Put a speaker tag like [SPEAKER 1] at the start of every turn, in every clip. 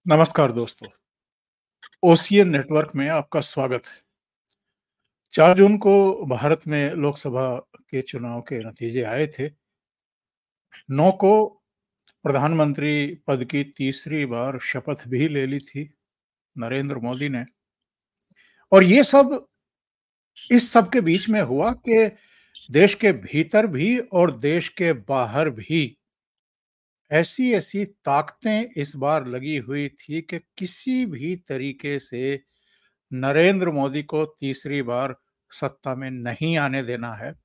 [SPEAKER 1] नमस्कार दोस्तों। Ocean network में आपका स्वागत है। 4 जून को भारत में लोकसभा के चुनाव के नतीजे आए थे। 9 को प्रधानमंत्री पद की तीसरी बार शपथ भी ले ली थी नरेंद्र मोदी ने। और ये सब इस सब के बीच में हुआ कि देश के भीतर भी और देश के बाहर भी ऐसी-ऐसी ताकतें इस बार लगी हुई थी कि किसी भी तरीके से नरेंद्र मोदी को तीसरी बार सत्ता में नहीं आने देना है।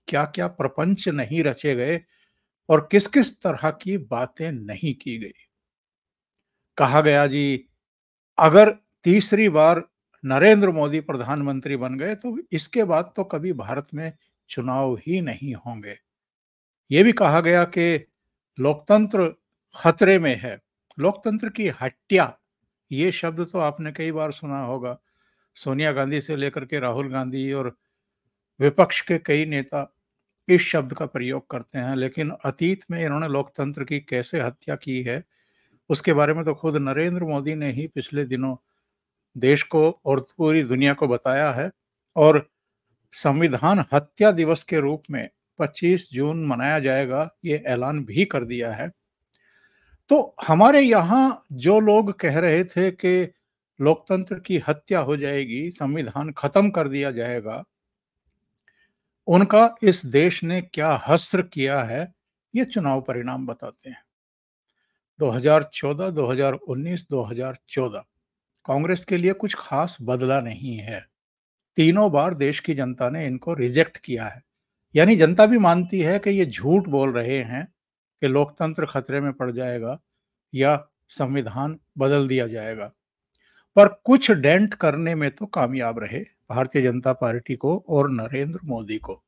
[SPEAKER 1] क्या-क्या प्रपंच नहीं रचे गए और किस-किस तरह की बातें नहीं की गई। कहा गया जी, अगर तीसरी बार नरेंद्र मोदी प्रधानमंत्री बन गए तो इसके बाद तो कभी भारत में चुनाव ही नहीं होंगे। ये भी कहा गया कि लोकतंत्र खतरे में है। लोकतंत्र की हत्या, ये शब्द तो आपने कई बार सुना होगा। सोनिया गांधी से लेकर के राहुल गांधी और विपक्ष के कई नेता इस शब्द का प्रयोग करते हैं, लेकिन अतीत में इन्होंने लोकतंत्र की कैसे हत्या की है, उसके बारे में तो खुद नरेंद्र मोदी ने ही पिछले दिनों देश को और पूरी दुनिया को बताया है। और संविधान हत्या दिवस के रूप में 25 जून मनाया जाएगा, ये ऐलान भी कर दिया है। तो हमारे यहाँ जो लोग कह रहे थे कि लोकतंत्र की हत्या हो जाएगी, संविधान खत्म कर दिया जाएगा, उनका इस देश ने क्या हश्र किया है, ये चुनाव परिणाम बताते हैं। 2014, 2019, 2014 कांग्रेस के लिए कुछ खास बदला नहीं है। तीनों बार देश की जनता ने इनको रिजेक्ट किया है। यानी जनता भी मानती है कि ये झूठ बोल रहे हैं कि लोकतंत्र खतरे में पड़ जाएगा या संविधान बदल दिया जाएगा। पर कुछ डेंट करने में तो कामयाब रहे भारतीय जनता पार्टी को और नरेंद्र मोदी को।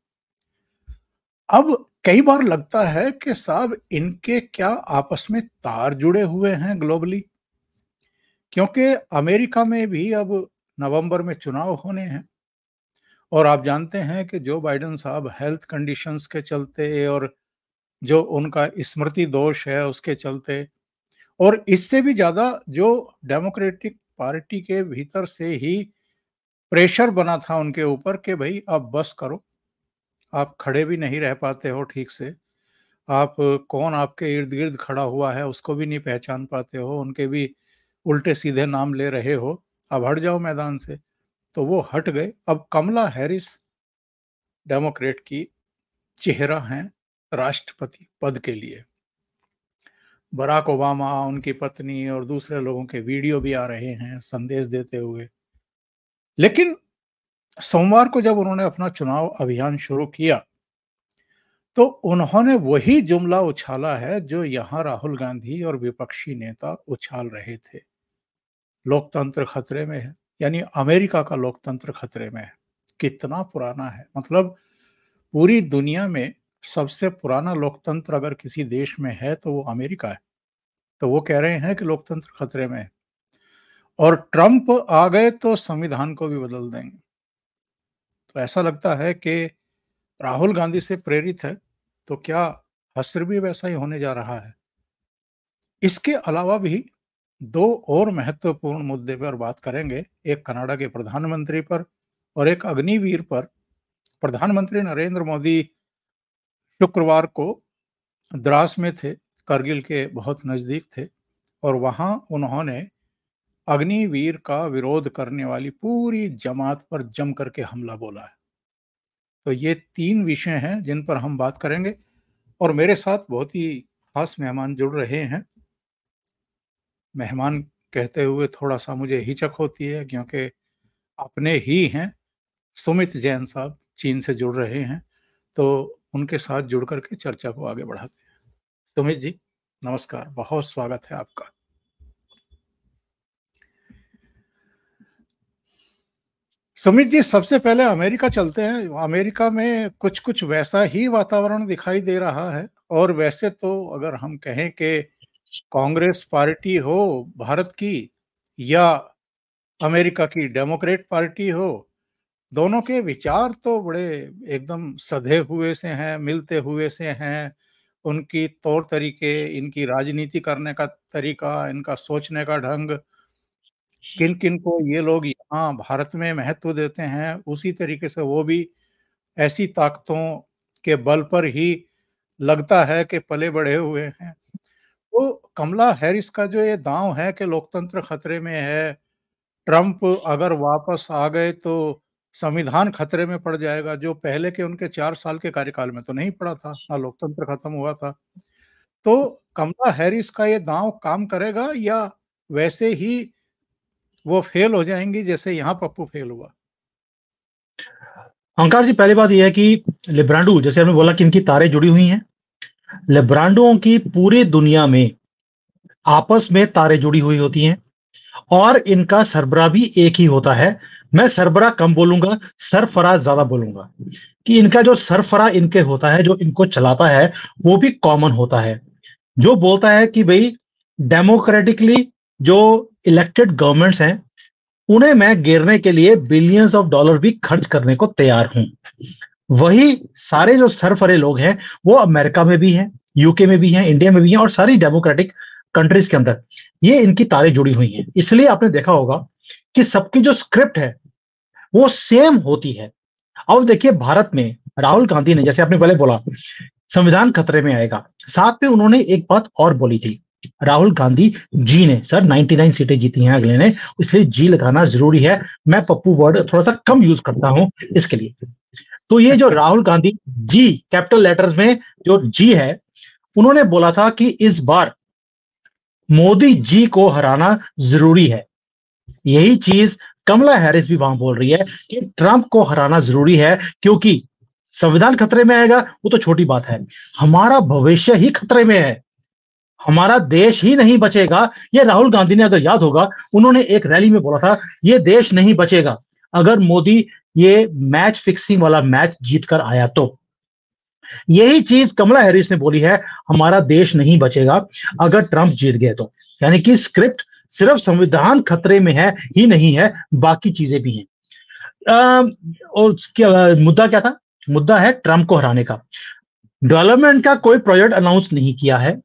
[SPEAKER 1] अब कई बार लगता है कि साहब इनके क्या आपस में तार जुड़े हुए हैं ग्लोबली, क्योंकि अमेरिका में भी अब नवंबर में चुनाव होने हैं। और आप जानते हैं कि जो बाइडेन साहब हेल्थ कंडीशंस के चलते और जो उनका स्मृति दोष है उसके चलते, और इससे भी ज्यादा जो डेमोक्रेटिक पार्टी के भीतर से ही प्रेशर बना था उनके ऊपर कि भाई अब बस करो, आप खड़े भी नहीं रह पाते हो ठीक से, आप कौन आपके इर्द-गिर्द खड़ा हुआ है उसको भी नहीं पहचान पाते हो, उनके भी उल्टे-सीधे नाम ले रहे हो, अब हट जाओ मैदान से। तो वो हट गए। अब कमला हैरिस डेमोक्रेट की चेहरा हैं राष्ट्रपति पद के लिए। बराक ओबामा, उनकी पत्नी और दूसरे लोगों के वीडियो भी आ रहे हैं संदेश देते हुए। लेकिन सोमवार को जब उन्होंने अपना चुनाव अभियान शुरू किया, तो उन्होंने वही जुमला उछाला है जो यहाँ राहुल गांधी और विपक्षी नेता उछाल रहे थे। लोकतंत्र खतरे में है, यानी अमेरिका का लोकतंत्र खतरे में है। कितना पुराना है, मतलब पूरी दुनिया में सबसे पुराना लोकतंत्र अगर किसी देश में है तो वो अमेरिका है। तो वो कह रहे हैं कि लोकतंत्र खतरे में है और ट्रंप आ गए तो संविधान को भी बदल देंगे। तो ऐसा लगता है कि राहुल गांधी से प्रेरित है, तो क्या हश्र भी वैसा ही होने जा रहा है। इसके अलावा भी 2 और महत्वपूर्ण मुद्दे पर बात करेंगे, एक कनाडा के प्रधानमंत्री पर और एक अग्निवीर पर। प्रधानमंत्री नरेंद्र मोदी शुक्रवार को द्रास में थे, करगिल के बहुत नज़दीक थे, और वहाँ उन्होंने अग्निवीर का विरोध करने वाली पूरी जमात पर जम करके हमला बोला है। तो ये 3 विषय हैं जिन पर हम बात करेंगे और मेरे साथ बहुत ही खास मेहमान जुड़ रहे हैं। मेहमान कहते हुए थोड़ा-सा मुझे हिचक होती है क्योंकि अपने ही हैं, सुमित जैन साहब चीन से जुड़ रहे हैं, तो उनके साथ जुड़ कर के चर्चा को आगे बढ़ाते हैं। सुमित जी, नमस्कार, बहुत स्वागत है आपका। सुमित जी, सबसे पहले अमेरिका चलते हैं। अमेरिका में कुछ-कुछ वैसा ही वातावरण दिखाई दे रहा है, और वैसे तो अगर हम कहें कि कांग्रेस पार्टी हो भारत की या अमेरिका की डेमोक्रेट पार्टी हो, दोनों के विचार तो बड़े एकदम सधे हुए से हैं, मिलते हुए से हैं, उनकी तौर तरीके, इनकी राजनीति करने का तरीका, इनका सोचने का ढंग, किन-किन को ये लोग यहाँ भारत में महत्व देते हैं, उसी तरीके से वो भी ऐसी ताकतों के बल पर ही लगता है कि पले-बढ़े हुए हैं। तो कमला हैरिस का जो ये दांव है कि लोकतंत्र खतरे में है, ट्रंप अगर वापस आ गए तो संविधान खतरे में पड़ जाएगा, जो पहले के उनके 4 साल के कार्यकाल में तो नहीं पड़ा था, ना लोकतंत्र खत्म हुआ था। तो कमला हैरिस का ये दांव काम करेगा या वैसे ही वो फेल हो जाएँगी जैसे यहाँ पप्पू फेल हुआ?
[SPEAKER 2] ओंकार जी, पहली बात यह है कि लिब्रांडो, जैसे आपने बोला कि इनकी तारें जुड़ी हुई हैं, लिब्रांडों की पूरी दुनिया में आपस में तारें जुड़ी हुई होती हैं और इनका सरबराह भी एक ही होता है। मैं सरबराह कम बोलूंगा, सरफराज ज्यादा बोलूंगा कि इनका जो सरफराह इनके होता है, जो इनको चलाता है, वो भी कॉमन होता है, जो बोलता है कि भाई डेमोक्रेटिकली जो इलेक्टेड गवर्नमेंट्स हैं उन्हें मैं गिरने के लिए बिलियंस ऑफ डॉलर भी खर्च करने को तैयार हूं। वही सारे जो सरफरे लोग हैं वो अमेरिका में भी हैं, यूके में भी हैं, इंडिया में भी हैं और सारी डेमोक्रेटिक कंट्रीज के अंदर ये इनकी तारें जुड़ी हुई हैं। इसलिए आपने देखा होगा कि सबकी जो स्क्रिप्ट है वो सेम होती है। अब देखिए, भारत में राहुल गांधी ने, जैसे आपने पहले बोला, संविधान खतरे में आएगा, साथ में उन्होंने एक बात और बोली थी। राहुल गांधी जी ने, सर 99 सीटें जीती हैं अगले ने, इसलिए जी लगाना जरूरी है। मैं पप्पू वर्ड थोड़ा सा कम यूज करता हूं इसके लिए। तो ये जो राहुल गांधी जी, कैपिटल लेटर्स में जो जी है, उन्होंने बोला था कि इस बार मोदी जी को हराना जरूरी है। यही चीज कमला हैरिस भी वहां बोल रही है कि ट्रंप को हराना जरूरी है, क्योंकि संविधान खतरे में आएगा वो तो छोटी बात है, हमारा भविष्य ही खतरे में है, हमारा देश ही नहीं बचेगा। ये राहुल गांधी ने, अगर याद होगा, उन्होंने एक रैली में बोला था, ये देश नहीं बचेगा अगर मोदी ये मैच फिक्सिंग वाला मैच जीतकर आया तो। यही चीज कमला हैरिस ने बोली है, हमारा देश नहीं बचेगा अगर ट्रंप जीत गए तो। यानी कि स्क्रिप्ट सिर्फ संविधान खतरे में है ही नहीं है, बाकी चीजें भी हैं। और क्या मुद्दा क्या था? मुद्दा है ट्रंप को हराने का। डेवलपमेंट का कोई प्रोजेक्ट अनाउंस नहीं किया है,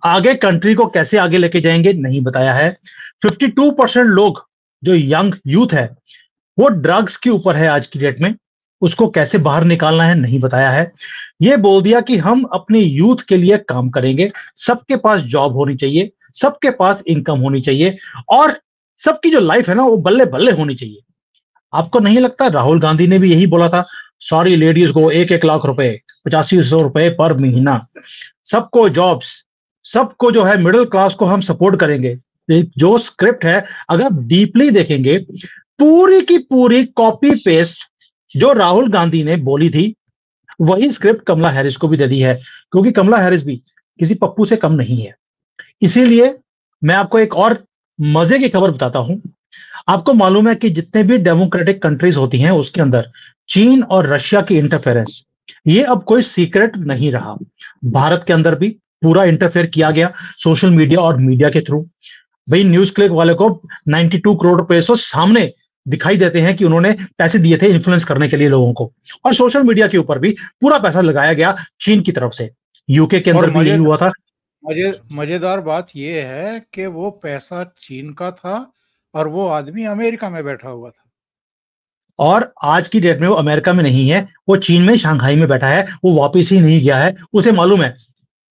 [SPEAKER 2] आगे कंट्री को कैसे आगे लेके जाएंगे नहीं बताया है। 52% लोग जो यंग यूथ है वो ड्रग्स के ऊपर है आज की डेट में, उसको कैसे बाहर निकालना है नहीं बताया है। ये बोल दिया कि हम अपने यूथ के लिए काम करेंगे, सबके पास जॉब होनी चाहिए, सबके पास इनकम होनी चाहिए और सबकी जो लाइफ है ना वो बल्ले बल्ले होनी चाहिए। आपको नहीं लगता राहुल गांधी ने भी यही बोला था? सॉरी लेडीज को 1-1 लाख रुपए, 8500 रुपए पर महीना, सबको जॉब्स, सबको जो है मिडिल क्लास को हम सपोर्ट करेंगे। जो स्क्रिप्ट है अगर आप डीपली देखेंगे, पूरी की पूरी कॉपी पेस्ट जो राहुल गांधी ने बोली थी वही स्क्रिप्ट कमला हैरिस को भी दे दी है, क्योंकि कमला हैरिस भी किसी पप्पू से कम नहीं है। इसीलिए मैं आपको एक और मजे की खबर बताता हूं। आपको मालूम है कि जितने भी डेमोक्रेटिक कंट्रीज होती हैं उसके अंदर चीन और रशिया की इंटरफेरेंस ये अब कोई सीक्रेट नहीं रहा। भारत के अंदर भी पूरा इंटरफेयर किया गया सोशल मीडिया और मीडिया के थ्रू। भाई न्यूज क्लिक वाले को 92 करोड़ रुपए तो सामने दिखाई देते हैं कि उन्होंने पैसे दिए थे इन्फ्लुएंस करने के लिए लोगों को, और सोशल मीडिया के ऊपर भी पूरा पैसा लगाया गया चीन की तरफ से। यूके के
[SPEAKER 1] और
[SPEAKER 2] अंदर भी यही हुआ था।
[SPEAKER 1] मजेदार बात ये है कि वो पैसा चीन का था और वो आदमी अमेरिका में बैठा हुआ था।
[SPEAKER 2] और आज की डेट में वो अमेरिका में नहीं है, वो चीन में शंघाई में बैठा है, वो वापस ही नहीं गया है। उसे मालूम है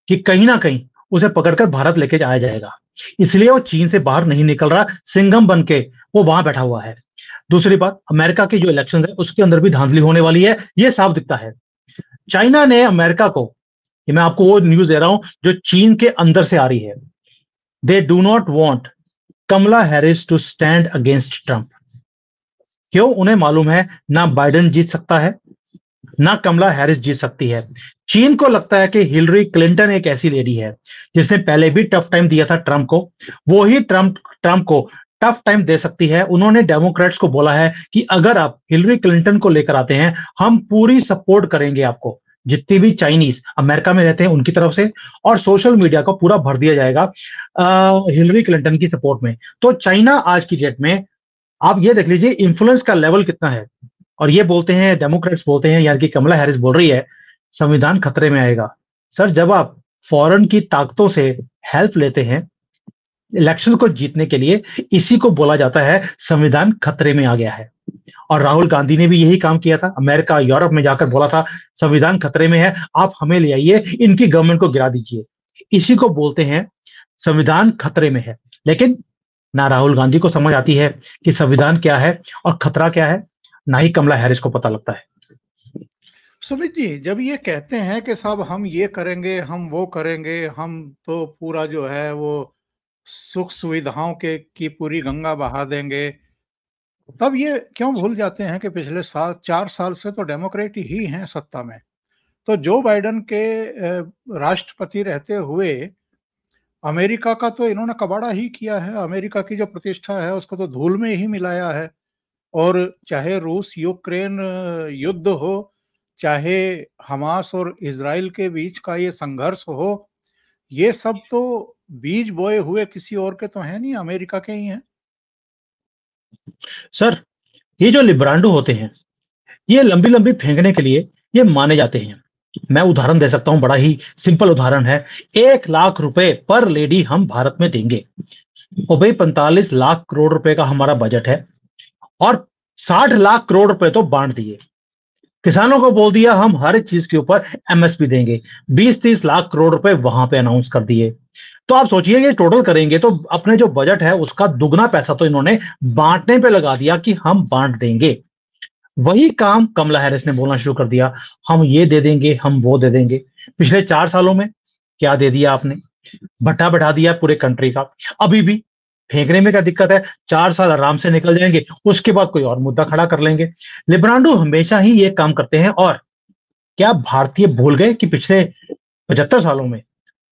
[SPEAKER 2] कि कहीं ना कहीं उसे पकड़कर भारत लेके जाया जाएगा, इसलिए वो चीन से बाहर नहीं निकल रहा, सिंघम बन के वो वहां बैठा हुआ है। दूसरी बात, अमेरिका के जो इलेक्शन है उसके अंदर भी धांधली होने वाली है, ये साफ दिखता है। चाइना ने अमेरिका को, ये मैं आपको वो न्यूज दे रहा हूं जो चीन के अंदर से आ रही है, they do not want Kamala Harris to stand against Trump. क्यों? उन्हें मालूम है ना बाइडेन जीत सकता है ना कमला हैरिस जीत सकती है। चीन को लगता है कि हिलरी क्लिंटन एक ऐसी लेडी है जिसने पहले भी टफ टाइम दिया था ट्रंप को, वो ही ट्रंप को टफ टाइम दे सकती है। उन्होंने डेमोक्रेट्स को बोला है कि अगर आप हिलरी क्लिंटन को लेकर आते हैं हम पूरी सपोर्ट करेंगे आपको, जितनी भी चाइनीज अमेरिका में रहते हैं उनकी तरफ से, और सोशल मीडिया को पूरा भर दिया जाएगा हिलरी क्लिंटन की सपोर्ट में। तो चाइना आज की डेट में, आप ये देख लीजिए इन्फ्लुएंस का लेवल कितना है। और ये बोलते हैं, डेमोक्रेट्स बोलते हैं, यार कि कमला हैरिस बोल रही है संविधान खतरे में आएगा। सर, जब आप फॉरेन की ताकतों से हेल्प लेते हैं इलेक्शन को जीतने के लिए, इसी को बोला जाता है संविधान खतरे में आ गया है। और राहुल गांधी ने भी यही काम किया था, अमेरिका यूरोप में जाकर बोला था संविधान खतरे में है, आप हमें ले आइए, इनकी गवर्नमेंट को गिरा दीजिए। इसी को बोलते हैं संविधान खतरे में है। लेकिन ना राहुल गांधी को समझ आती है कि संविधान क्या है और खतरा क्या है, ना ही कमला हैरिस को पता लगता है।
[SPEAKER 1] सुमित जी, जब ये कहते हैं कि साहब हम ये करेंगे, हम वो करेंगे, हम तो पूरा जो है वो सुख सुविधाओं के की पूरी गंगा बहा देंगे, तब ये क्यों भूल जाते हैं कि पिछले 4 साल से तो डेमोक्रेट ही हैं सत्ता में। तो जो बाइडेन के राष्ट्रपति रहते हुए अमेरिका का तो इन्होंने कबाड़ा ही किया है, अमेरिका की जो प्रतिष्ठा है उसको तो धूल में ही मिलाया है। और चाहे रूस यूक्रेन युद्ध हो, चाहे हमास और इज़राइल के बीच का ये संघर्ष हो, ये सब तो बीज बोए हुए किसी और के तो हैं नहीं, अमेरिका के ही हैं।
[SPEAKER 2] सर, ये जो लिब्रांडो होते हैं, ये लंबी-लंबी फेंकने के लिए ये माने जाते हैं। मैं उदाहरण दे सकता हूँ, बड़ा ही सिंपल उदाहरण है। 1 लाख रुपए पर लेडी हम भारत में देंगे। और भाई 45 लाख करोड़ रुपए का हमारा बजट है और 60 लाख करोड़ रुपए तो बांट दिए। किसानों को बोल दिया हम हर चीज के ऊपर एमएसपी देंगे। 20-30 लाख करोड़ रुपए वहां पे अनाउंस कर दिए। तो आप सोचिए ये टोटल करेंगे तो अपने जो बजट है उसका दुगना पैसा तो इन्होंने बांटने पे लगा दिया कि हम बांट देंगे। वही काम कमला हैरिस ने बोलना शुरू कर दिया, हम ये दे देंगे, हम वो दे देंगे। पिछले 4 सालों में क्या दे दिया आपने? भट्टा बढ़ा दिया पूरे कंट्री का। अभी भी फेंकने में क्या दिक्कत है? 4 साल आराम से निकल जाएंगे, उसके बाद कोई और मुद्दा खड़ा कर लेंगे। लिब्रांडो हमेशा ही ये काम करते हैं। और क्या भारतीय भूल गए कि पिछले 75 सालों में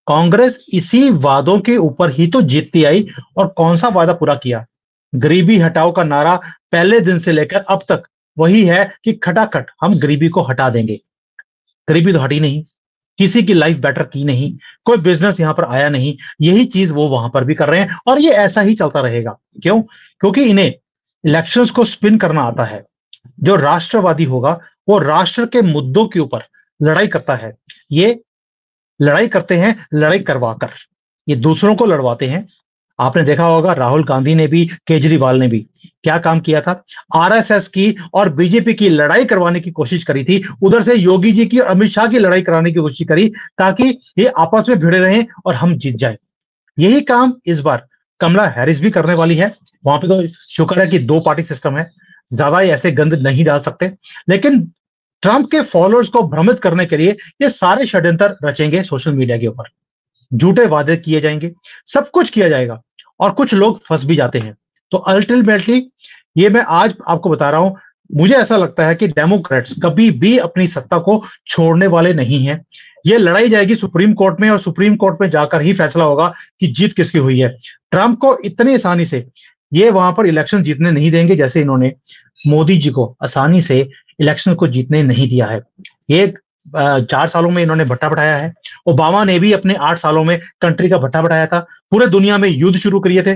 [SPEAKER 2] कांग्रेस इसी वादों के ऊपर ही तो जीतती आई। और कौन सा वादा पूरा किया? गरीबी हटाओ का नारा पहले दिन से लेकर अब तक वही है कि खटाखट हम गरीबी को हटा देंगे। गरीबी तो हटी नहीं, किसी की लाइफ बेटर की नहीं, कोई बिजनेस यहां पर आया नहीं। यही चीज वो वहां पर भी कर रहे हैं और ये ऐसा ही चलता रहेगा। क्यों? क्योंकि इन्हें इलेक्शंस को स्पिन करना आता है। जो राष्ट्रवादी होगा वो राष्ट्र के मुद्दों के ऊपर लड़ाई करता है। ये लड़ाई करते हैं लड़ाई करवाकर, ये दूसरों को लड़वाते हैं। आपने देखा होगा राहुल गांधी ने भी, केजरीवाल ने भी क्या काम किया था? आरएसएस की और बीजेपी की लड़ाई करवाने की कोशिश करी थी। उधर से योगी जी की और अमित शाह की लड़ाई कराने की कोशिश करी ताकि ये आपस में भिड़े रहें और हम जीत जाए। यही काम इस बार कमला हैरिस भी करने वाली है। वहां पे तो शुक्र है कि 2 पार्टी सिस्टम है, ज्यादा ऐसे गंद नहीं डाल सकते। लेकिन ट्रंप के फॉलोअर्स को भ्रमित करने के लिए ये सारे षड्यंत्र रचेंगे सोशल मीडिया के ऊपर। झूठे वादे किए जाएंगे, सब कुछ किया जाएगा और कुछ लोग फंस भी जाते हैं। तो अल्टीमेटली ये मैं आज आपको बता रहा हूं, मुझे ऐसा लगता है कि डेमोक्रेट्स कभी भी अपनी सत्ता को छोड़ने वाले नहीं हैं। ये लड़ाई जाएगी सुप्रीम कोर्ट में और सुप्रीम कोर्ट में जाकर ही फैसला होगा कि जीत किसकी हुई है। ट्रंप को इतनी आसानी से ये वहां पर इलेक्शन जीतने नहीं देंगे जैसे इन्होंने मोदी जी को आसानी से इलेक्शन को जीतने नहीं दिया है। ये 4 सालों में इन्होंने भट्टा बढ़ाया है। ओबामा ने भी अपने 8 सालों में कंट्री का भट्टा बढ़ाया था। पूरे दुनिया में युद्ध शुरू किए थे,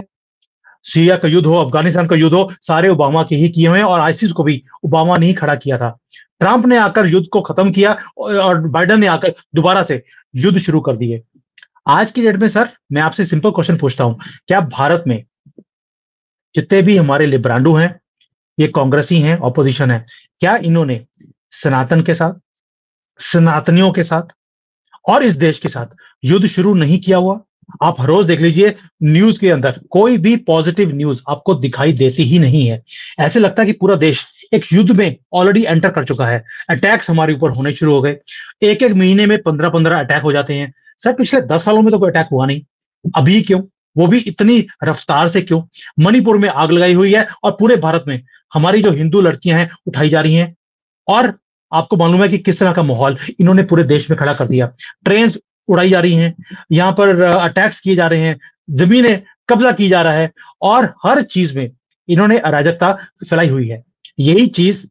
[SPEAKER 2] सीरिया का युद्ध हो, अफगानिस्तान का युद्ध हो, सारे ओबामा के ही किए हुए हैं। और आईसिस को भी ओबामा ने ही खड़ा किया था। ट्रंप ने आकर युद्ध को खत्म किया और बाइडेन ने आकर दोबारा से युद्ध शुरू कर दिए। आज की डेट में सर मैं आपसे सिंपल क्वेश्चन पूछता हूं, क्या भारत में जितने भी हमारे लिब्रांडो हैं, ये कांग्रेसी हैं, ऑपोजिशन है, क्या इन्होंने सनातन के साथ, सनातनियों के साथ और इस देश के साथ युद्ध शुरू नहीं किया हुआ? आप हर रोज देख लीजिए न्यूज के अंदर कोई भी पॉजिटिव न्यूज आपको दिखाई देती ही नहीं है। ऐसे लगता है कि पूरा देश एक युद्ध में ऑलरेडी एंटर कर चुका है। अटैक्स हमारे ऊपर होने शुरू हो गए। एक एक महीने में 15-15 अटैक हो जाते हैं। सर पिछले 10 सालों में तो कोई अटैक हुआ नहीं, अभी क्यों? वो भी इतनी रफ्तार से क्यों? मणिपुर में आग लगाई हुई है और पूरे भारत में हमारी जो हिंदू लड़कियां हैं उठाई जा रही हैं। और आपको मालूम है कि किस तरह का माहौल इन्होंने पूरे देश में खड़ा कर दिया। ट्रेन उड़ाई जा रही हैं, यहाँ पर अटैक्स किए जा रहे हैं, जमीनें कब्जा की जा रहा है और हर चीज में इन्होंने अराजकता फैलाई हुई है। यही चीज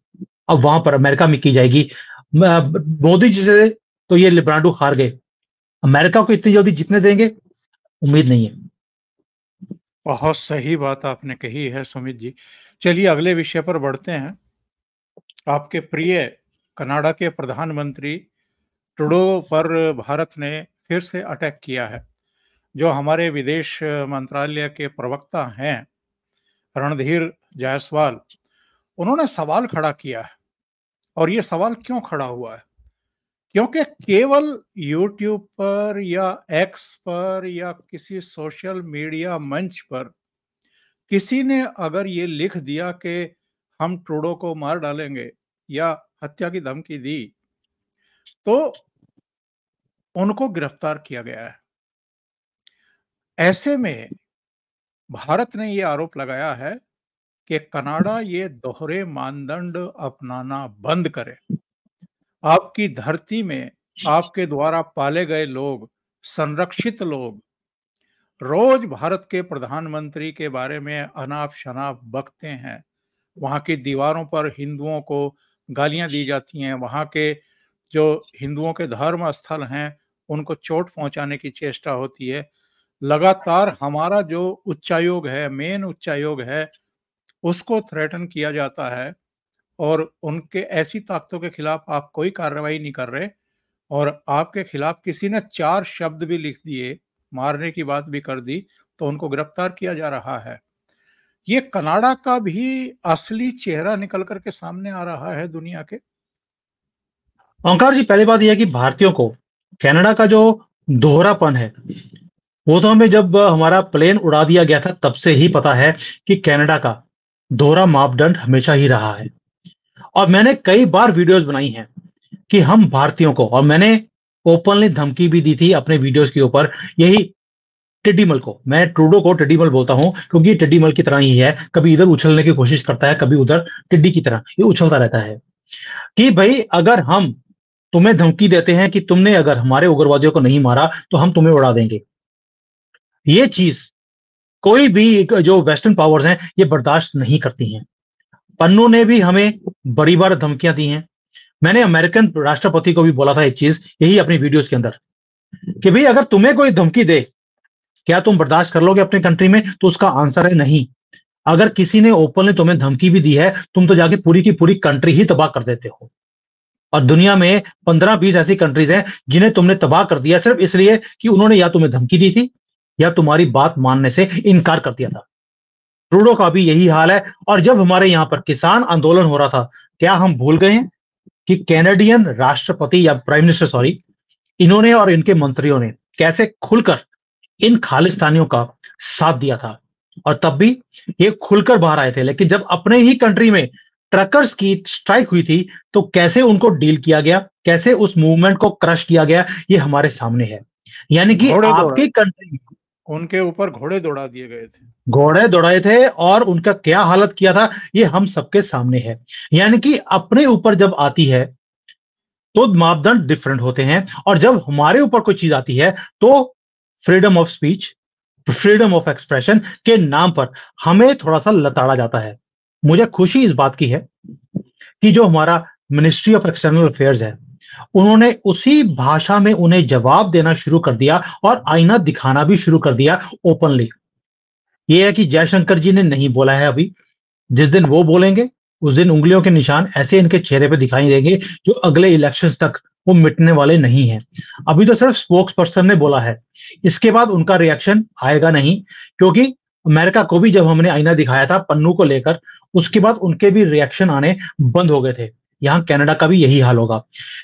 [SPEAKER 2] अब वहां पर अमेरिका में की जाएगी। मोदी जी से तो ये लिब्रांडो हार गए, अमेरिका को इतनी जल्दी जीतने देंगे उम्मीद नहीं है।
[SPEAKER 1] बहुत सही बात आपने कही है सुमित जी। चलिए अगले विषय पर बढ़ते हैं। आपके प्रिय कनाडा के प्रधानमंत्री ट्रूडो पर भारत ने फिर से अटैक किया है। जो हमारे विदेश मंत्रालय के प्रवक्ता हैं, रणधीर जायसवाल, उन्होंने सवाल खड़ा किया है। और ये सवाल क्यों खड़ा हुआ है? क्योंकि केवल यूट्यूब पर या एक्स पर या किसी सोशल मीडिया मंच पर किसी ने अगर ये लिख दिया कि हम ट्रूडो को मार डालेंगे या हत्या की धमकी दी, तो उनको गिरफ्तार किया गया है। ऐसे में भारत ने ये आरोप लगाया है कि कनाडा ये दोहरे मानदंड अपनाना बंद करे। आपकी धरती में आपके द्वारा पाले गए लोग, संरक्षित लोग, रोज भारत के प्रधानमंत्री के बारे में अनाप शनाप बकते हैं। वहां की दीवारों पर हिंदुओं को गालियां दी जाती हैं। वहां के जो हिंदुओं के धर्म स्थल हैं, उनको चोट पहुंचाने की चेष्टा होती है। लगातार हमारा जो उच्चायोग है, मेन उच्चायोग है, उसको थ्रेटन किया जाता है और उनके ऐसी ताकतों के खिलाफ आप कोई कार्रवाई नहीं कर रहे और आपके खिलाफ किसी ने 4 शब्द भी लिख दिए, मारने की बात भी कर दी, तो उनको गिरफ्तार किया जा रहा है। ये कनाडा का भी असली चेहरा निकल कर के सामने आ रहा है दुनिया के।
[SPEAKER 2] ओंकार जी, पहली बात यह है कि भारतीयों को कनाडा का जो दोहरापन है, वो तो हमें जब हमारा प्लेन उड़ा दिया गया था तब से ही पता है कि कनाडा का दोहरा मापदंड हमेशा ही रहा है। और मैंने कई बार वीडियोस बनाई हैं कि हम भारतीयों को, और मैंने ओपनली धमकी भी दी थी अपने वीडियोस के ऊपर, यही टिड्डीमल को, मैं ट्रूडो को टिड्डीमल बोलता हूं क्योंकि ये टिड्डीमल की तरह ही है, कभी इधर उछलने की कोशिश करता है, कभी उधर, टिड्डी की तरह ये उछलता रहता है। कि भाई अगर हम तुम्हें धमकी देते हैं कि तुमने अगर हमारे उग्रवादियों को नहीं मारा तो हम तुम्हें उड़ा देंगे, ये चीज कोई भी जो वेस्टर्न पावर्स हैं ये बर्दाश्त नहीं करती हैं। पन्नू ने भी हमें बड़ी बार धमकियां दी हैं। मैंने अमेरिकन राष्ट्रपति को भी बोला था एक चीज यही अपनी वीडियोस के अंदर, कि भाई अगर तुम्हें कोई धमकी दे, क्या तुम बर्दाश्त कर लोगे अपने कंट्री में? तो उसका आंसर है नहीं। अगर किसी ने ओपनली तुम्हें धमकी भी दी है, तुम तो जाके पूरी की पूरी कंट्री ही तबाह कर देते हो। और दुनिया में 15-20 ऐसी कंट्रीज हैं जिन्हें तुमने तबाह कर दिया सिर्फ इसलिए कि उन्होंने या तुम्हें धमकी दी थी या तुम्हारी बात मानने से इनकार कर दिया था। ट्रूडो का भी यही हाल है। और जब हमारे यहां पर किसान आंदोलन हो रहा था, क्या हम भूल गए हैं कि कैनेडियन राष्ट्रपति या प्राइम मिनिस्टर, सॉरी, इन्होंने और इनके मंत्रियों ने कैसे खुलकर इन खालिस्तानियों का साथ दिया था? और तब भी ये खुलकर बाहर आए थे, लेकिन जब अपने ही कंट्री में ट्रकर्स की स्ट्राइक हुई थी तो कैसे उनको डील किया गया, कैसे उस मूवमेंट को क्रश किया गया, ये हमारे सामने है। यानी कि
[SPEAKER 1] घोड़े
[SPEAKER 2] आपकी
[SPEAKER 1] दौड़ा
[SPEAKER 2] कंट्री,
[SPEAKER 1] उनके ऊपर घोड़े दौड़ा दिए गए थे।
[SPEAKER 2] घोड़े दौड़ाए थे और उनका क्या हालत किया था ये हम सबके सामने है। यानी कि अपने ऊपर जब आती है तो मापदंड डिफरेंट होते हैं, और जब हमारे ऊपर कोई चीज आती है तो freedom of speech, freedom of expression के नाम पर हमें थोड़ा सा लताड़ा जाता है। मुझे खुशी इस बात की है कि जो हमारा मिनिस्ट्री ऑफ एक्सटर्नल अफेयर्स है, उन्होंने उसी भाषा में उन्हें जवाब देना शुरू कर दिया और आईना दिखाना भी शुरू कर दिया ओपनली। ये है कि जयशंकर जी ने नहीं बोला है अभी, जिस दिन वो बोलेंगे उस दिन उंगलियों के निशान ऐसे इनके चेहरे पे दिखाई देंगे जो अगले इलेक्शंस तक वो मिटने वाले नहीं हैं। अभी तो सिर्फ स्पोक्स पर्सन ने बोला है, इसके बाद उनका रिएक्शन आएगा नहीं, क्योंकि अमेरिका को भी जब हमने आईना दिखाया था पन्नू को लेकर, उसके बाद उनके भी रिएक्शन आने बंद हो गए थे। यहाँ कनाडा का भी यही हाल होगा।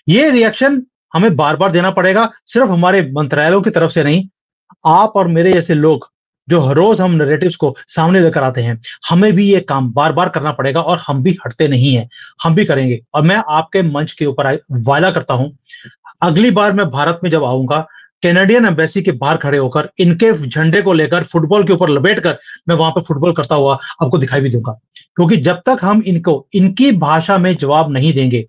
[SPEAKER 2] ये रिएक्शन हमें बार बार देना पड़ेगा, सिर्फ हमारे मंत्रालयों की तरफ से नहीं। आप और मेरे जैसे लोग जो हर रोज हम नैरेटिव्स को सामने लेकर आते हैं, हमें भी ये काम बार बार करना पड़ेगा और हम भी हटते नहीं हैं, हम भी करेंगे। और मैं आपके मंच के ऊपर वायदा करता हूं, अगली बार मैं भारत में जब आऊंगा, कैनेडियन एम्बेसी के बाहर खड़े होकर इनके झंडे को लेकर फुटबॉल के ऊपर लपेट कर मैं वहां पर फुटबॉल करता हुआ आपको दिखाई भी दूंगा। क्योंकि जब तक हम इनको इनकी भाषा में जवाब नहीं देंगे,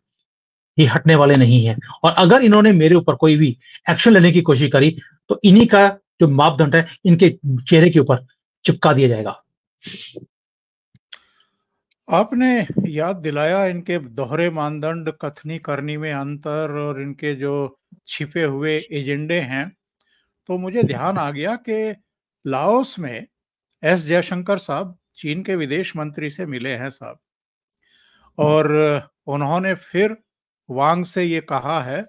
[SPEAKER 2] ये हटने वाले नहीं है। और अगर इन्होंने मेरे ऊपर कोई भी एक्शन लेने की कोशिश करी तो इन्हीं का जो मापदंड है इनके चेहरे के ऊपर चिपका दिया जाएगा।
[SPEAKER 1] आपने याद दिलाया इनके दोहरे मानदंड, कथनी करनी में अंतर और इनके जो छिपे हुए एजेंडे हैं, तो मुझे ध्यान आ गया कि लाओस में एस जयशंकर साहब चीन के विदेश मंत्री से मिले हैं साहब, और उन्होंने फिर वांग से ये कहा है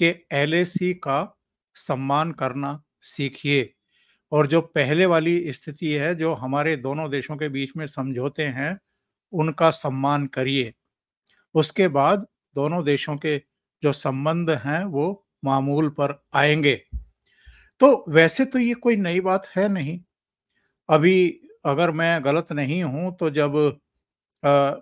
[SPEAKER 1] कि एलएसी का सम्मान करना सीखिए और जो पहले वाली स्थिति है, जो हमारे दोनों देशों के बीच में समझौते हैं, उनका सम्मान करिए। उसके बाद दोनों देशों के जो संबंध हैं, वो मामूल पर आएँगे। तो वैसे तो ये कोई नई बात है नहीं। अभी अगर मैं गलत नहीं हूँ तो जब अ,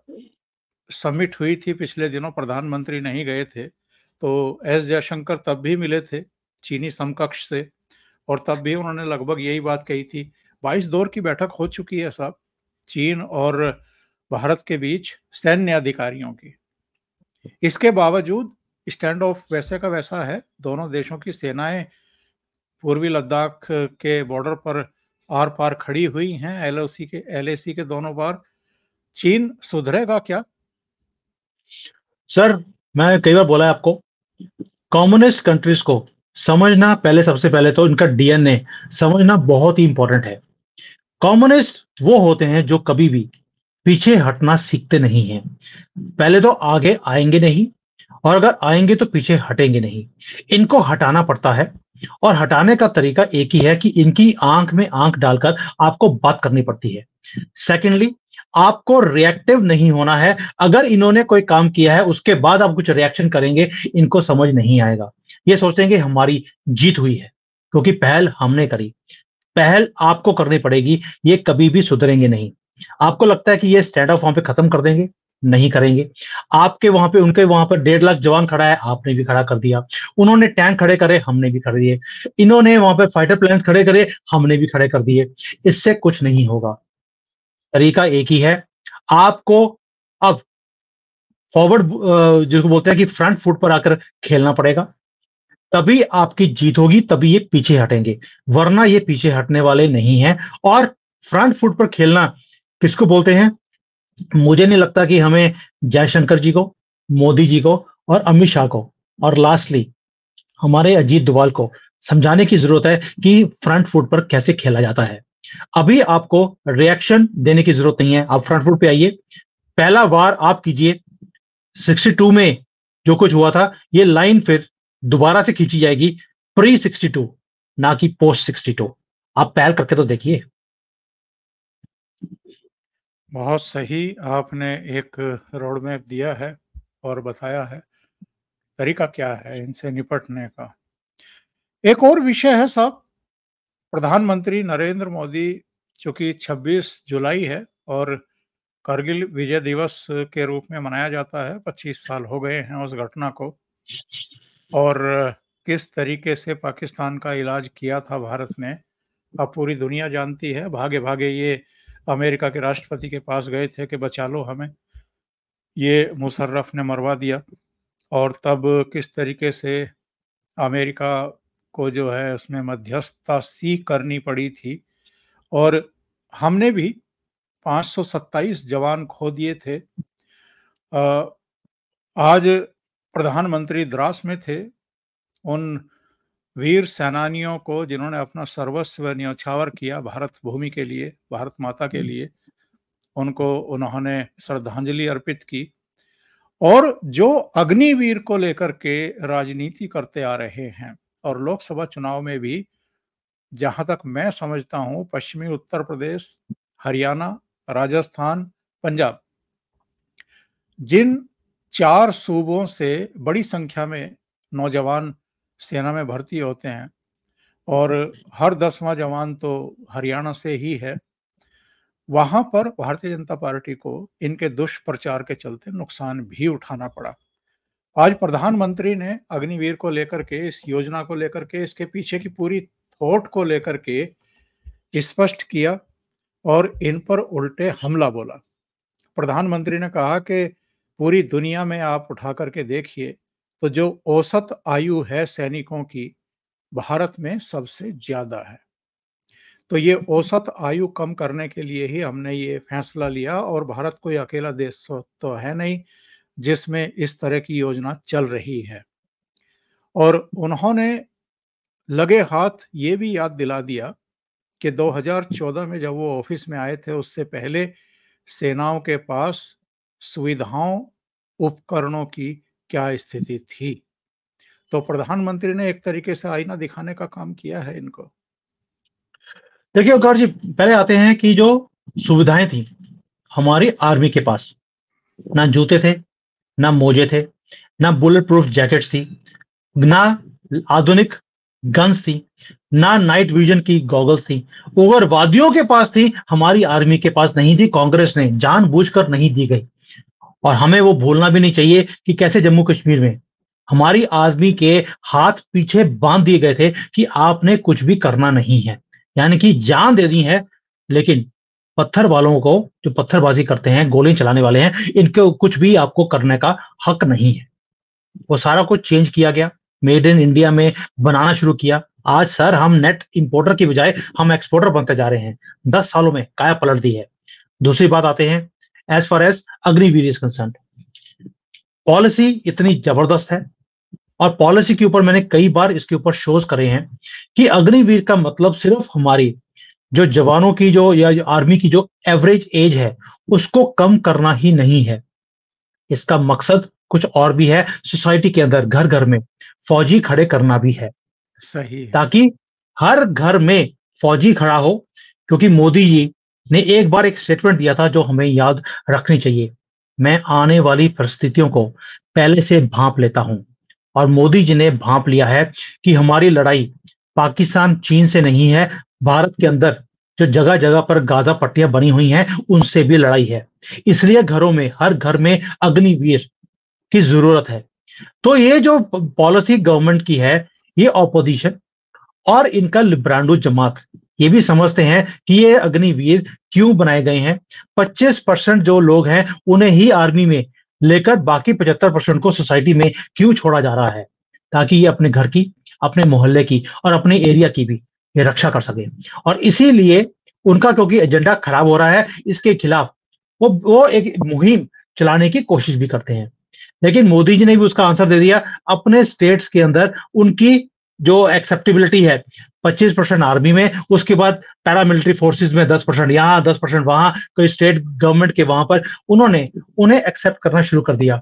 [SPEAKER 1] समिट हुई थी पिछले दिनों, प्रधानमंत्री नहीं गए थे, तो एस जयशंकर तब भी मिले थे चीनी समकक्ष से और तब भी उन्होंने लगभग यही बात कही थी। 22 दौर की बैठक हो चुकी है साहब, चीन और भारत के बीच सैन्य अधिकारियों की। इसके बावजूद स्टैंड ऑफ वैसे का वैसा है, दोनों देशों की सेनाएँ पूर्वी लद्दाख के बॉर्डर पर आर-पार खड़ी हुई हैं, एलएसी के दोनों पार। चीन सुधरेगा क्या?
[SPEAKER 2] सर, मैं कई बार बोला है आपको, कम्युनिस्ट कंट्रीज को समझना, पहले सबसे पहले तो इनका डीएनए समझना बहुत ही इंपॉर्टेंट है। कम्युनिस्ट वो होते हैं जो कभी भी पीछे हटना सीखते नहीं हैं। पहले तो आगे आएंगे नहीं, और अगर आएंगे तो पीछे हटेंगे नहीं। इनको हटाना पड़ता है, और हटाने का तरीका एक ही है कि इनकी आंख में आंख डालकर आपको बात करनी पड़ती है। सेकेंडली, आपको रिएक्टिव नहीं होना है। अगर इन्होंने कोई काम किया है उसके बाद आप कुछ रिएक्शन करेंगे, इनको समझ नहीं आएगा। ये सोचते हैं कि हमारी जीत हुई है क्योंकि पहल हमने करी। पहल आपको करनी पड़ेगी, ये कभी भी सुधरेंगे नहीं। आपको लगता है कि ये स्टैंड ऑफ वहां पे खत्म कर देंगे? नहीं करेंगे। आपके वहां पे, उनके वहां पर 1.5 लाख जवान खड़ा है, आपने भी खड़ा कर दिया। उन्होंने टैंक खड़े करे, हमने भी कर दिए। इन्होंने वहां पे फाइटर प्लेन्स खड़े करे, हमने भी खड़े कर दिए। इससे कुछ नहीं होगा। तरीका एक ही है, आपको अब फॉरवर्ड, जिसको बोलते हैं कि फ्रंट फुट पर आकर खेलना पड़ेगा। तभी आपकी जीत होगी, तभी ये पीछे हटेंगे, वरना ये पीछे हटने वाले नहीं हैं। और फ्रंट फुट पर खेलना किसको बोलते हैं? मुझे नहीं लगता कि हमें जयशंकर जी को, मोदी जी को और अमित शाह को, और लास्टली हमारे अजीत डोभाल को समझाने की जरूरत है कि फ्रंट फुट पर कैसे खेला जाता है। अभी आपको रिएक्शन देने की जरूरत नहीं है, आप फ्रंट फुट पे आइए। पहला वार आप कीजिए। 62 में जो कुछ हुआ था, ये लाइन फिर दोबारा से खींची जाएगी, प्री 62, ना कि पोस्ट 62। आप पहल करके तो देखिए।
[SPEAKER 1] बहुत सही, आपने एक रोड मैप दिया है और बताया है तरीका क्या है इनसे निपटने का। एक और विषय है साहब, प्रधानमंत्री नरेंद्र मोदी, चूंकि 26 जुलाई है और करगिल विजय दिवस के रूप में मनाया जाता है, 25 साल हो गए हैं उस घटना को, और किस तरीके से पाकिस्तान का इलाज किया था भारत ने, अब पूरी दुनिया जानती है। भागे भागे ये अमेरिका के राष्ट्रपति के पास गए थे कि बचा लो हमें, ये मुशर्रफ ने मरवा दिया। और तब किस तरीके से अमेरिका को जो है उसमें मध्यस्थता सी करनी पड़ी थी, और हमने भी 527 जवान खो दिए थे। आज प्रधानमंत्री द्रास में थे, उन वीर सेनानियों को जिन्होंने अपना सर्वस्व न्यौछावर किया भारत भूमि के लिए, भारत माता के लिए, उनको उन्होंने श्रद्धांजलि अर्पित की। और जो अग्निवीर को लेकर के राजनीति करते आ रहे हैं, और लोकसभा चुनाव में भी, जहां तक मैं समझता हूं, पश्चिमी उत्तर प्रदेश, हरियाणा, राजस्थान, पंजाब, जिन 4 सूबों से बड़ी संख्या में नौजवान सेना में भर्ती होते हैं, और हर 10वां जवान तो हरियाणा से ही है, वहां पर भारतीय जनता पार्टी को इनके दुष्प्रचार के चलते नुकसान भी उठाना पड़ा। आज प्रधानमंत्री ने अग्निवीर को लेकर के, इस योजना को लेकर के, इसके पीछे की पूरी थॉट को लेकर के स्पष्ट किया और इन पर उल्टे हमला बोला। प्रधानमंत्री ने कहा कि पूरी दुनिया में आप उठा करके देखिए तो जो औसत आयु है सैनिकों की, भारत में सबसे ज्यादा है। तो ये औसत आयु कम करने के लिए ही हमने ये फैसला लिया, और भारत कोई अकेला देश तो है नहीं जिसमें इस तरह की योजना चल रही है। और उन्होंने लगे हाथ ये भी याद दिला दिया कि 2014 में जब वो ऑफिस में आए थे, उससे पहले सेनाओं के पास सुविधाओं, उपकरणों की क्या स्थिति थी। तो प्रधानमंत्री ने एक तरीके से आईना दिखाने का काम किया है इनको।
[SPEAKER 2] देखिए ओंकार जी, पहले आते हैं कि जो सुविधाएं थी हमारी आर्मी के पास, ना जूते थे, ना मोजे थे, ना बुलेट प्रूफ जैकेट्स थी, ना आधुनिक गन्स थी, ना नाइट विजन की गॉगल्स थी। उग्रवादियों के पास थी, हमारी आर्मी के पास नहीं थी। कांग्रेस ने जानबूझकर नहीं दी गई। और हमें वो भूलना भी नहीं चाहिए कि कैसे जम्मू कश्मीर में हमारी आर्मी के हाथ पीछे बांध दिए गए थे कि आपने कुछ भी करना नहीं है, यानी कि जान दे दी है। लेकिन पत्थर वालों को, जो पत्थरबाजी करते हैं, गोली चलाने वाले हैं, इनको कुछ भी आपको करने का हक नहीं है। वो सारा कुछ चेंज किया गया, मेड इन इंडिया में बनाना शुरू किया। आज सर हम नेट इंपोर्टर की बजाय हम एक्सपोर्टर बनते जा रहे हैं। 10 सालों में काया पलट दी है। दूसरी बात आते हैं, as far as Agniveer is concern, policy इतनी जबरदस्त है। और पॉलिसी के ऊपर मैंने कई बार इसके ऊपर शोज करे हैं कि अग्निवीर का मतलब सिर्फ हमारी जो जवानों की जो या जो आर्मी की जो एवरेज एज है उसको कम करना ही नहीं है। इसका मकसद कुछ और भी है। सोसाइटी के अंदर घर घर में फौजी खड़े करना भी है,
[SPEAKER 1] सही है।
[SPEAKER 2] ताकि हर घर में फौजी खड़ा हो। क्योंकि मोदी जी ने एक बार एक स्टेटमेंट दिया था जो हमें याद रखनी चाहिए, मैं आने वाली परिस्थितियों को पहले से भांप लेता हूं। और मोदी जी ने भांप लिया है कि हमारी लड़ाई पाकिस्तान चीन से नहीं है, भारत के अंदर जो जगह जगह पर गाजा पट्टियां बनी हुई हैं उनसे भी लड़ाई है। इसलिए घरों में, हर घर में अग्निवीर की जरूरत है। तो ये जो पॉलिसी गवर्नमेंट की है, ये ऑपोजिशन और इनका लिब्रांडो जमात ये भी समझते हैं कि ये अग्निवीर क्यों बनाए गए हैं। 25% जो लोग हैं उन्हें ही आर्मी में लेकर बाकी 75% को सोसाइटी में क्यों छोड़ा जा रहा है, ताकि ये अपने घर की, अपने मोहल्ले की और अपने एरिया की भी ये रक्षा कर सके। और इसीलिए उनका, क्योंकि एजेंडा खराब हो रहा है, इसके खिलाफ वो एक मुहिम चलाने की कोशिश भी करते हैं। लेकिन मोदी जी ने भी उसका आंसर दे दिया। अपने स्टेट्स के अंदर उनकी जो एक्सेप्टेबिलिटी है 25% आर्मी में, उसके बाद पैरामिलिट्री फोर्सेस में 10%, यहाँ 10% वहां, कोई स्टेट गवर्नमेंट के वहां पर उन्होंने उन्हें एक्सेप्ट करना शुरू कर दिया।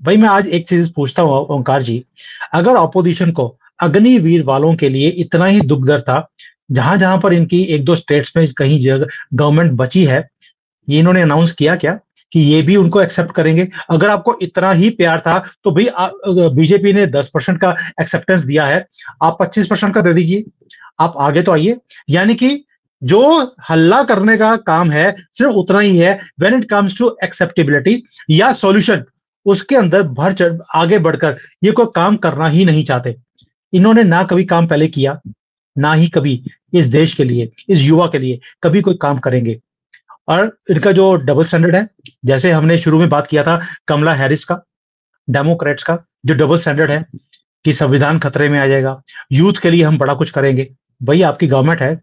[SPEAKER 2] भाई मैं आज एक चीज पूछता हूँ ओंकार जी, अगर ऑपोजिशन को अग्निवीर वालों के लिए इतना ही दुख दर्द था, जहां जहां पर इनकी एक दो स्टेट्स में कहीं जगह गवर्नमेंट बची है, ये इन्होंने अनाउंस किया क्या कि ये भी उनको एक्सेप्ट करेंगे? अगर आपको इतना ही प्यार था तो भाई बीजेपी ने 10% का एक्सेप्टेंस दिया है, आप 25% का दे दीजिए, आप आगे तो आइए। यानी कि जो हल्ला करने का काम है सिर्फ उतना ही है। When it comes to acceptability या सॉल्यूशन, उसके अंदर भर चढ़ आगे बढ़कर ये कोई काम करना ही नहीं चाहते। इन्होंने ना कभी काम पहले किया, ना ही कभी इस देश के लिए, इस युवा के लिए कभी कोई काम करेंगे। और इनका जो डबल स्टैंडर्ड है, जैसे हमने शुरू में बात किया था कमला हैरिस का, डेमोक्रेट्स का जो डबल स्टैंडर्ड है कि संविधान खतरे में आ जाएगा, यूथ के लिए हम बड़ा कुछ करेंगे। भाई आपकी गवर्नमेंट है,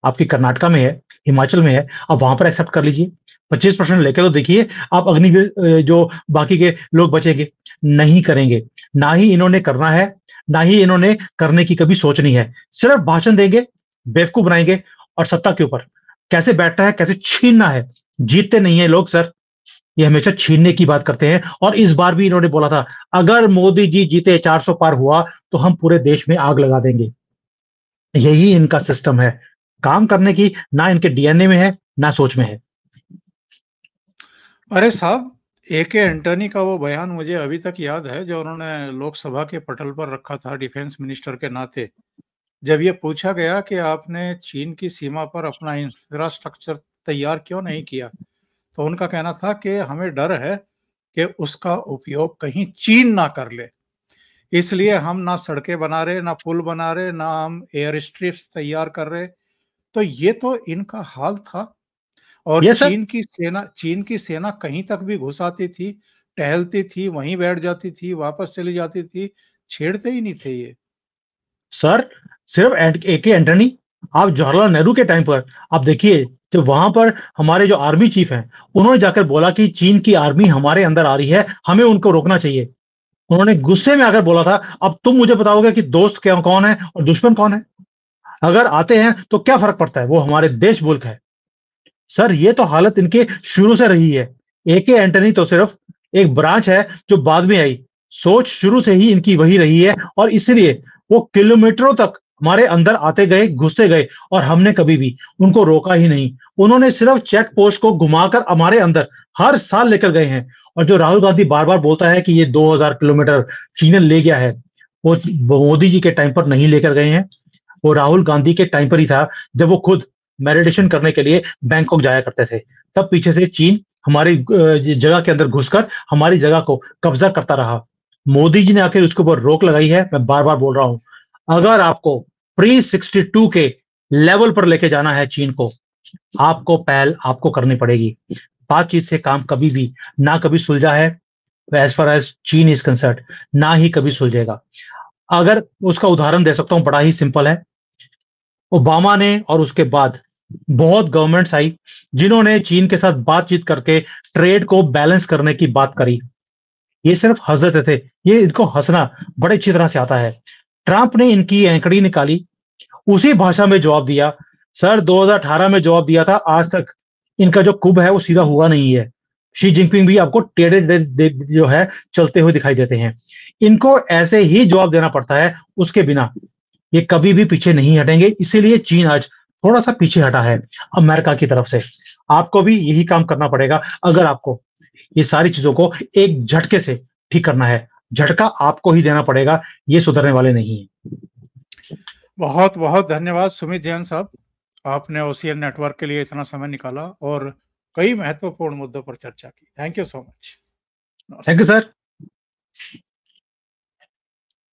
[SPEAKER 2] आपकी कर्नाटका में है, हिमाचल में है, आप वहां पर एक्सेप्ट कर लीजिए। 25% लेके तो देखिए, आप अग्निवीर जो बाकी के लोग बचेंगे। नहीं करेंगे, ना ही इन्होंने करना है, ना ही इन्होंने करने की कभी सोचनी है। सिर्फ भाषण देंगे, बेवकूफ बनाएंगे और सत्ता के ऊपर कैसे बैठना है, कैसे छीनना है। जीतते नहीं है लोग सर, ये हमेशा छीनने की बात करते हैं। और इस बार भी इन्होंने बोला था अगर मोदी जी जीते, 400 पार हुआ तो हम पूरे देश में आग लगा देंगे। यही इनका सिस्टम है काम करने की, ना इनके डीएनए में है, ना सोच में है।
[SPEAKER 1] अरे साहब, AK एंटनी का वो बयान मुझे अभी तक याद है जो उन्होंने लोकसभा के पटल पर रखा था डिफेंस मिनिस्टर के नाते। जब ये पूछा गया कि आपने चीन की सीमा पर अपना इंफ्रास्ट्रक्चर तैयार क्यों नहीं किया, तो उनका कहना था कि हमें डर है कि उसका उपयोग कहीं चीन ना कर ले, इसलिए हम ना सड़कें बना रहे, ना पुल बना रहे, ना हम एयर स्ट्रिप्स तैयार कर रहे। तो ये तो इनका हाल था। और
[SPEAKER 2] ये सर
[SPEAKER 1] चीन की सेना कहीं तक भी घुस आती थी, टहलती थी, वहीं बैठ जाती थी, वापस चली जाती थी, छेड़ते ही नहीं थे ये।
[SPEAKER 2] सर सिर्फ AK एंटनी, आप जवाहरलाल नेहरू के टाइम पर आप देखिए, जब वहां पर हमारे जो आर्मी चीफ हैं उन्होंने जाकर बोला कि चीन की आर्मी हमारे अंदर आ रही है, हमें उनको रोकना चाहिए। उन्होंने गुस्से में आकर बोला था अब तुम मुझे बताओगे कि दोस्त क्या कौन है और दुश्मन कौन है? अगर आते हैं तो क्या फर्क पड़ता है, वो हमारे देश मुल्क है। सर ये तो हालत इनके शुरू से रही है। AK एंटनी तो सिर्फ एक ब्रांच है जो बाद में आई। सोच शुरू से ही इनकी वही रही है और इसलिए वो किलोमीटरों तक हमारे अंदर आते गए, घुसते गए और हमने कभी भी उनको रोका ही नहीं। उन्होंने सिर्फ चेक पोस्ट को घुमाकर हमारे अंदर हर साल लेकर गए हैं। और जो राहुल गांधी बार-बार बोलता है कि ये 2000 किलोमीटर चीन ले गया है, वो मोदी जी के टाइम पर नहीं लेकर गए हैं। वो राहुल गांधी के टाइम पर ही था जब वो खुद मेडिटेशन करने के लिए बैंकॉक जाया करते थे। तब पीछे से चीन हमारी जगह के अंदर घुसकर हमारी जगह को कब्जा करता रहा। मोदी जी ने आखिर उसके ऊपर रोक लगाई है। मैं बार बार बोल रहा हूं, अगर आपको प्री 62 के लेवल पर लेके जाना है चीन को, आपको पहल आपको करनी पड़ेगी। बातचीत से काम कभी भी ना कभी सुलझा है एज फार एज चीन इज कंसर्न, ना ही कभी सुलझेगा। अगर उसका उदाहरण दे सकता हूं, बड़ा ही सिंपल है। ओबामा ने और उसके बाद बहुत गवर्नमेंट्स आई जिन्होंने चीन के साथ बातचीत करके ट्रेड को बैलेंस करने की बात करी। ये सिर्फ हंस देते थे, ये इनको हंसना बड़े अच्छी तरह से आता है। ट्रंप ने इनकी एंकड़ी निकाली, उसी भाषा में जवाब दिया। सर 2018 में जवाब दिया था, आज तक इनका जो कुब है वो सीधा हुआ नहीं है। शी जिनपिंग भी आपको टेढ़े जो है चलते हुए दिखाई देते हैं। इनको ऐसे ही जवाब देना पड़ता है, उसके बिना ये कभी भी पीछे नहीं हटेंगे। इसीलिए चीन आज थोड़ा सा पीछे हटा है अमेरिका की तरफ से। आपको भी यही काम करना पड़ेगा अगर आपको ये सारी चीजों को एक झटके से ठीक करना है। झटका आपको ही देना पड़ेगा, ये सुधरने वाले नहीं है।
[SPEAKER 1] बहुत बहुत धन्यवाद सुमित जैन साहब, आपने ओशियन नेटवर्क के लिए इतना समय निकाला और कई महत्वपूर्ण मुद्दों पर चर्चा की। Thank you so much.
[SPEAKER 2] Thank you sir.